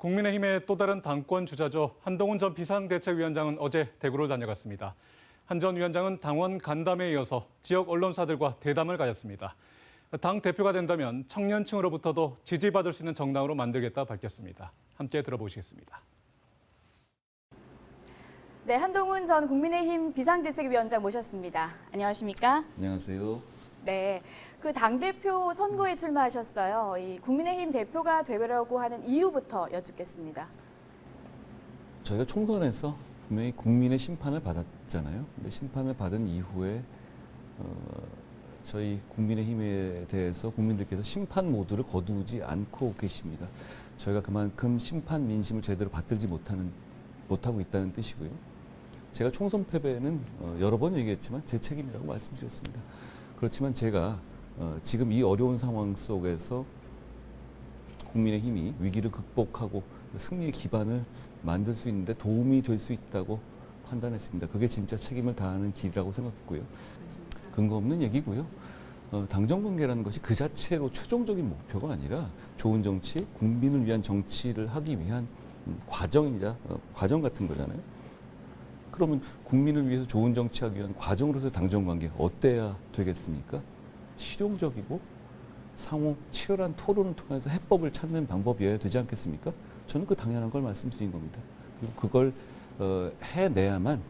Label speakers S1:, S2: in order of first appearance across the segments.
S1: 국민의힘의 또 다른 당권 주자죠. 한동훈 전 비상대책위원장은 어제 대구를 다녀갔습니다. 한 전 위원장은 당원 간담회에 이어서 지역 언론사들과 대담을 가졌습니다. 당 대표가 된다면 청년층으로부터도 지지받을 수 있는 정당으로 만들겠다 밝혔습니다. 함께 들어보시겠습니다.
S2: 네, 한동훈 전 국민의힘 비상대책위원장 모셨습니다. 안녕하십니까?
S3: 안녕하세요.
S2: 네, 그 당대표 선거에 출마하셨어요. 이 국민의힘 대표가 되려고 하는 이유부터 여쭙겠습니다.
S3: 저희가 총선에서 분명히 국민의 심판을 받았잖아요. 근데 심판을 받은 이후에 저희 국민의힘에 대해서 국민들께서 심판 모드를 거두지 않고 계십니다. 저희가 그만큼 심판 민심을 제대로 받들지 못하고 있다는 뜻이고요. 제가 총선 패배는 여러 번 얘기했지만 제 책임이라고 말씀드렸습니다. 그렇지만 제가 지금 이 어려운 상황 속에서 국민의힘이 위기를 극복하고 승리의 기반을 만들 수 있는데 도움이 될 수 있다고 판단했습니다. 그게 진짜 책임을 다하는 길이라고 생각했고요. 근거 없는 얘기고요. 당정관계라는 것이 그 자체로 최종적인 목표가 아니라 좋은 정치, 국민을 위한 정치를 하기 위한 과정이자 과정 같은 거잖아요. 그러면 국민을 위해서 좋은 정치하기 위한 과정으로서 당정관계 어때야 되겠습니까? 실용적이고 상호 치열한 토론을 통해서 해법을 찾는 방법이어야 되지 않겠습니까? 저는 그 당연한 걸 말씀드린 겁니다. 그리고 그걸 해내야만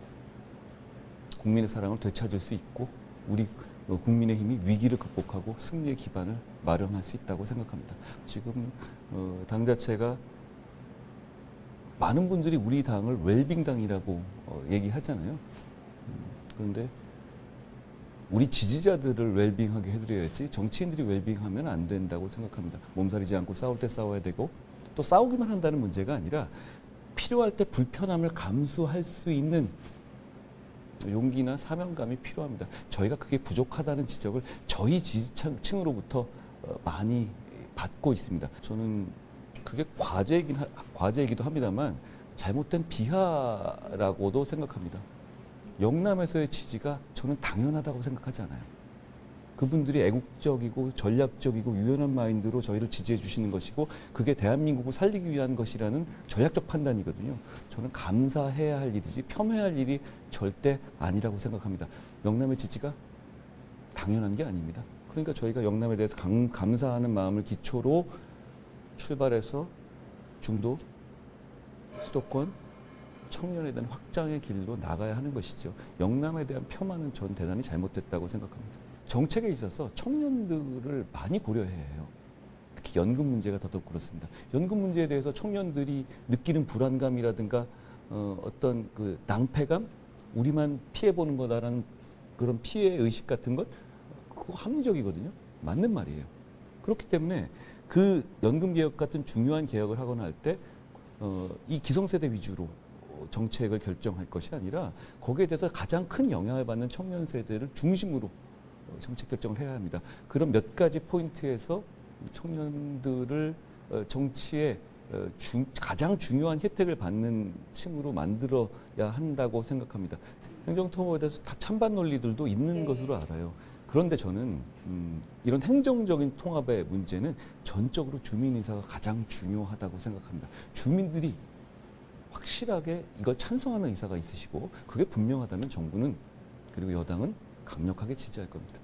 S3: 국민의 사랑을 되찾을 수 있고 우리 국민의힘이 위기를 극복하고 승리의 기반을 마련할 수 있다고 생각합니다. 지금 당 자체가 많은 분들이 우리 당을 웰빙당이라고 얘기하잖아요. 그런데 우리 지지자들을 웰빙하게 해드려야지 정치인들이 웰빙하면 안 된다고 생각합니다. 몸살이지 않고 싸울 때 싸워야 되고 또 싸우기만 한다는 문제가 아니라 필요할 때 불편함을 감수할 수 있는 용기나 사명감이 필요합니다. 저희가 그게 부족하다는 지적을 저희 지지층으로부터 많이 받고 있습니다. 저는 그게 과제이기도 합니다만 잘못된 비하라고도 생각합니다. 영남에서의 지지가 저는 당연하다고 생각하지 않아요. 그분들이 애국적이고 전략적이고 유연한 마인드로 저희를 지지해 주시는 것이고 그게 대한민국을 살리기 위한 것이라는 전략적 판단이거든요. 저는 감사해야 할 일이지 폄훼할 일이 절대 아니라고 생각합니다. 영남의 지지가 당연한 게 아닙니다. 그러니까 저희가 영남에 대해서 감사하는 마음을 기초로 출발해서 중도, 수도권, 청년에 대한 확장의 길로 나가야 하는 것이죠. 영남에 대한 폄하는 전 대단히 잘못됐다고 생각합니다. 정책에 있어서 청년들을 많이 고려해야 해요. 특히 연금 문제가 더더욱 그렇습니다. 연금 문제에 대해서 청년들이 느끼는 불안감이라든가 어떤 그 낭패감, 우리만 피해보는 거다라는 그런 피해 의식 같은 것, 그거 합리적이거든요. 맞는 말이에요. 그렇기 때문에 그 연금 개혁 같은 중요한 개혁을 하거나 할 때 이 기성세대 위주로 정책을 결정할 것이 아니라 거기에 대해서 가장 큰 영향을 받는 청년 세대를 중심으로 정책 결정을 해야 합니다. 그런 몇 가지 포인트에서 청년들을 정치에 가장 중요한 혜택을 받는 층으로 만들어야 한다고 생각합니다. 행정통합에 대해서 다 찬반 논리들도 있는 것으로 알아요. 그런데 저는 이런 행정적인 통합의 문제는 전적으로 주민의사가 가장 중요하다고 생각합니다. 주민들이 확실하게 이걸 찬성하는 의사가 있으시고 그게 분명하다면 정부는 그리고 여당은 강력하게 지지할 겁니다.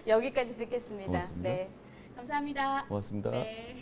S2: 여기까지 듣겠습니다.
S3: 고맙습니다.
S2: 네, 감사합니다.
S3: 고맙습니다.
S2: 네.